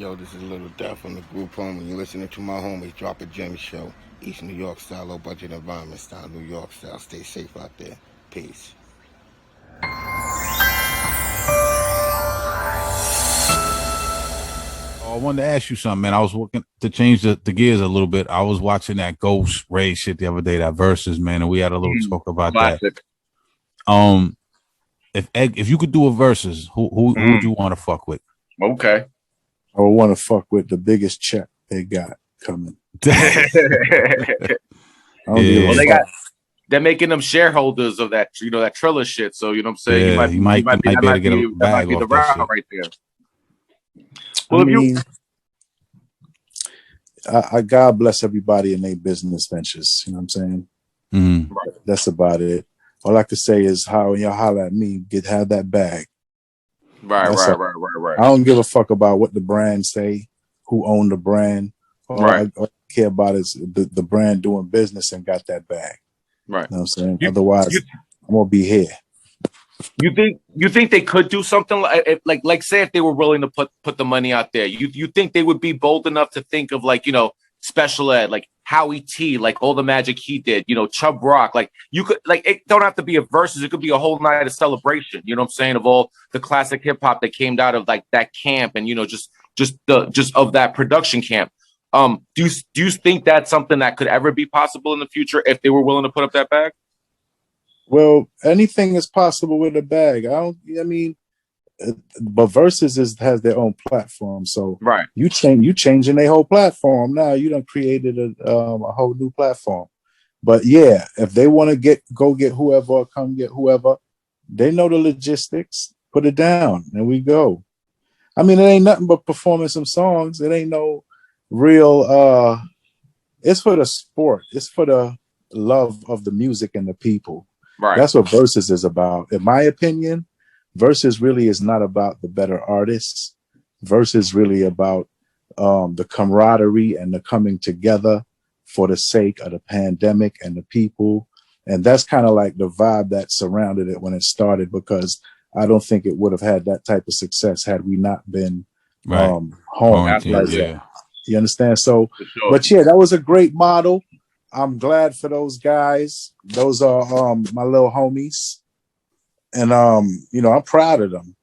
Yo, this is Little Death from the group home. When you're listening to my homies, Drop a Gem Show. East New York style, low budget environment style, New York style. Stay safe out there. Peace. I wanted to ask you something, man. I was working to change the gears a little bit. I was watching that Ghost Ray shit the other day, that Versus, man, and we had a little talk about Classic. that. If you could do a Versus, who would you want to fuck with? Okay. I would want to fuck with the biggest check they got coming. Well, Yeah. they're making them shareholders of that, that Triller shit. So you know what I'm saying? Yeah, you might be able to get a bag off the that route shit. right there. Well, I God bless everybody in their business ventures. You know what I'm saying? Mm-hmm. Right. That's about it. All I could say is how y'all holler at me, have that bag. Right. I don't give a fuck about what the brand say, who own the brand. All I care about is the brand doing business and got that bag. Right. You know what I'm saying? Otherwise, I'm gonna be here. You think they could do something like say if they were willing to put the money out there? You think they would be bold enough to think of special ed, like Howie T, like all the magic he did, Chubb Rock, like you could it don't have to be a Versus, it could be a whole night of celebration, you know what I'm saying, of all the classic hip hop that came out of like that camp and just of that production camp. Do you think that's something that could ever be possible in the future if they were willing to put up that bag? Well, anything is possible with a bag. But Versus has their own platform, so right. You changing their whole platform now. You done created a whole new platform. But yeah, if they want to go get whoever or come get whoever, they know the logistics. Put it down, and we go. I mean, it ain't nothing but performing some songs. It ain't no real. It's for the sport. It's for the love of the music and the people. Right. That's what Versus is about. In my opinion, Versus really is not about the better artists. Versus really about the camaraderie and the coming together for the sake of the pandemic and the people. And that's kind of like the vibe that surrounded it when it started, because I don't think it would have had that type of success had we not been home. Like that. You understand? So, sure. But yeah, that was a great model. I'm glad for those guys. Those are my little homies. And I'm proud of them.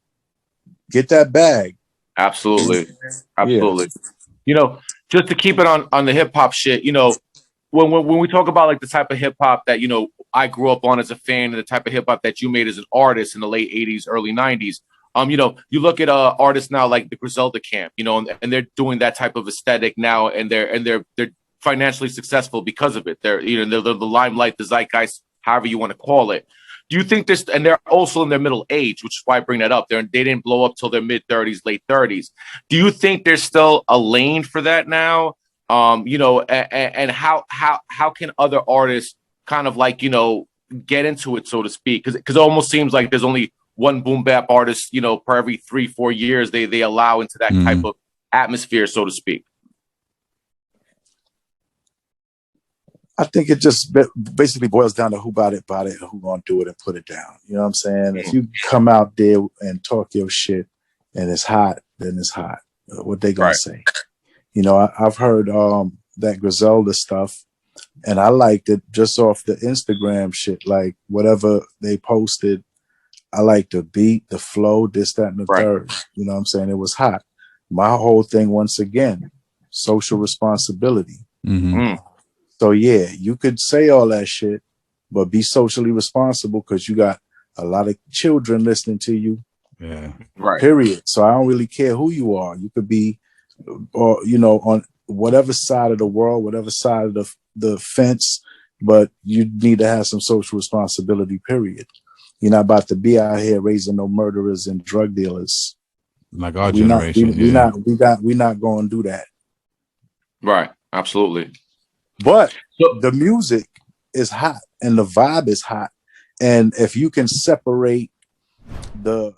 Get that bag. Absolutely. Yeah. Just to keep it on the hip hop shit, when we talk about like the type of hip hop that I grew up on as a fan, and the type of hip hop that you made as an artist in the late 80s, early 90s. You look at artists now like the Griselda Camp, and they're doing that type of aesthetic now, and they're financially successful because of it. They're they're the limelight, the zeitgeist, however you want to call it. Do you think this, and they're also in their middle age, which is why I bring that up. They didn't blow up till their mid 30s, late 30s. Do you think there's still a lane for that now? And how can other artists kind of get into it, so to speak? Because it almost seems like there's only one boom bap artist, per every 3-4 years they allow into that type of atmosphere, so to speak. I think it just basically boils down to who bought it, and who gonna do it and put it down. You know what I'm saying? If you come out there and talk your shit and it's hot, then it's hot. What they gonna say? I've heard that Griselda stuff, and I liked it just off the Instagram shit. Like whatever they posted, I liked the beat, the flow, this, that, and the third. You know what I'm saying? It was hot. My whole thing, once again, social responsibility. Mm-hmm. So yeah, you could say all that shit, but be socially responsible, because you got a lot of children listening to you. Yeah. Right. Period. So I don't really care who you are. You could be, on whatever side of the world, whatever side of the fence, but you need to have some social responsibility. Period. You're not about to be out here raising no murderers and drug dealers. Like our generation. We're not going to do that. Right. Absolutely. But the music is hot and the vibe is hot. And if you can separate the